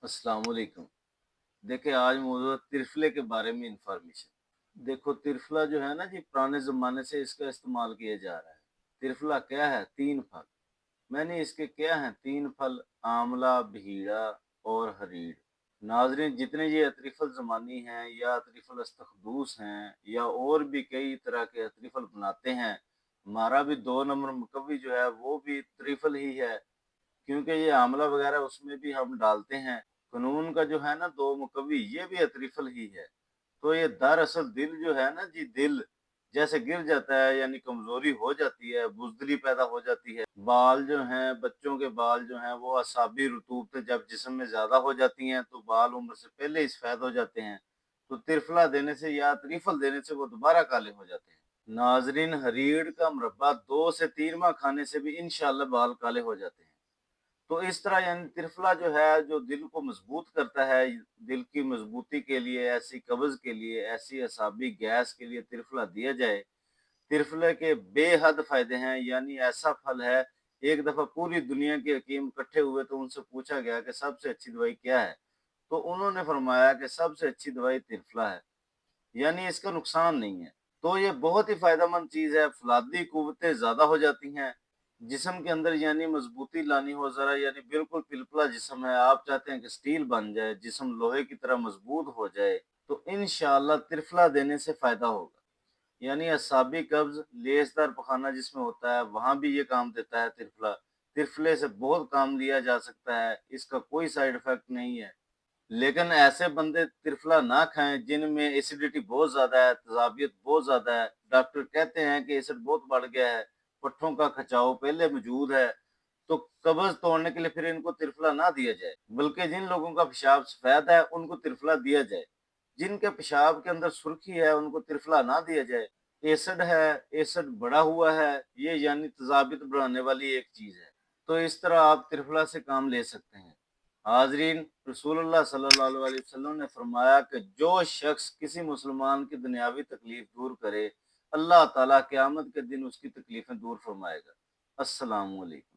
अस्सलाम वालेकुम। देखिए आज मौजूद है तिरफले के बारे में इंफॉर्मेशन। देखो तिरफला जो है ना जी, पुराने ज़माने से इसका इस्तेमाल किया जा रहा है। तिरफला क्या है? 3 फल। मैंने इसके क्या हैं 3 फल, आंवला, भीड़ा और हरीड़। नाज़रीन, जितने ये अतरीफ़ल ज़मानी हैं या अतरीफ़ल अस्तखदूस हैं या और भी कई तरह के अतरीफ़ल बनाते हैं, हमारा भी 2 नंबर मुकव्वी जो है वो भी त्रिफल ही है। क्योंकि ये आंवला वगैरह उसमें भी हम डालते हैं। क़ानून का जो है ना 2 मुकव्वी ये भी अतरीफ़ल ही है। तो ये दरअसल दिल जो है ना जी, दिल जैसे गिर जाता है यानी कमज़ोरी हो जाती है, बुज़दिली पैदा हो जाती है। बाल जो हैं, बच्चों के बाल जो हैं वो असाबी रतूबतें जब जिस्म में ज़्यादा हो जाती हैं तो बाल उम्र से पहले ही सफ़ेद हो जाते हैं। तो तिरफला देने से या त्रिफल देने से वो दोबारा काले हो जाते हैं। नाज़रीन, हरीड़ का मुरब्बा 2 से 3 माह खाने से भी इंशाअल्लाह बाल काले हो जाते हैं। तो इस तरह यानी त्रिफला जो है, जो दिल को मजबूत करता है, दिल की मजबूती के लिए, ऐसी कब्ज़ के लिए, ऐसी असाबी गैस के लिए त्रिफला दिया जाए। त्रिफले के बेहद फ़ायदे हैं, यानी ऐसा फल है, एक दफ़ा पूरी दुनिया के हकीम इकट्ठे हुए तो उनसे पूछा गया कि सबसे अच्छी दवाई क्या है? तो उन्होंने फरमाया कि सबसे अच्छी दवाई त्रिफला है, यानी इसका नुकसान नहीं है। तो ये बहुत ही फ़ायदेमंद चीज़ है, फ़ौलादी कुव्वतें ज़्यादा हो जाती हैं। जिस्म के अंदर यानी मजबूती लानी हो ज़रा, यानी बिल्कुल पिलपला जिस्म है, आप चाहते हैं कि स्टील बन जाए, जिस्म लोहे की तरह मजबूत हो जाए, तो इंशाअल्लाह त्रिफला देने से फ़ायदा होगा। यानी असाबी कब्ज़, लेसदार पखाना जिसमें होता है, वहाँ भी ये काम देता है त्रिफला। त्रिफले से बहुत काम लिया जा सकता है, इसका कोई साइड इफ़ेक्ट नहीं है। लेकिन ऐसे बंदे त्रिफला ना खाएँ जिनमें एसिडिटी बहुत ज़्यादा है, तेज़ाबियत बहुत ज़्यादा है। डॉक्टर कहते हैं कि एसिड बहुत बढ़ गया है, पट्ठों का खिंचाव पहले मौजूद है, तो कब्ज़ तोड़ने के लिए फिर इनको त्रिफला ना दिया जाए। बल्कि जिन लोगों का पेशाब सफ़ेद है, उनको त्रिफला दिया जाए। जिनके पेशाब के अंदर सुर्खी है, उनको त्रिफला ना दिया जाए। एसिड है, एसिड बढ़ा हुआ है, ये यानी तेज़ाबियत बढ़ाने वाली एक चीज़ है। तो इस तरह आप त्रिफला से काम ले सकते हैं। हाज़रीन, रसूलुल्लाह सल्लल्लाहु अलैहि वसल्लम ने फरमाया कि जो शख्स किसी मुसलमान की दुनियावी तकलीफ दूर करे, अल्लाह ताला क़यामत के दिन उसकी तकलीफ़ें दूर फरमाएगा। अस्सलामु अलैकुम।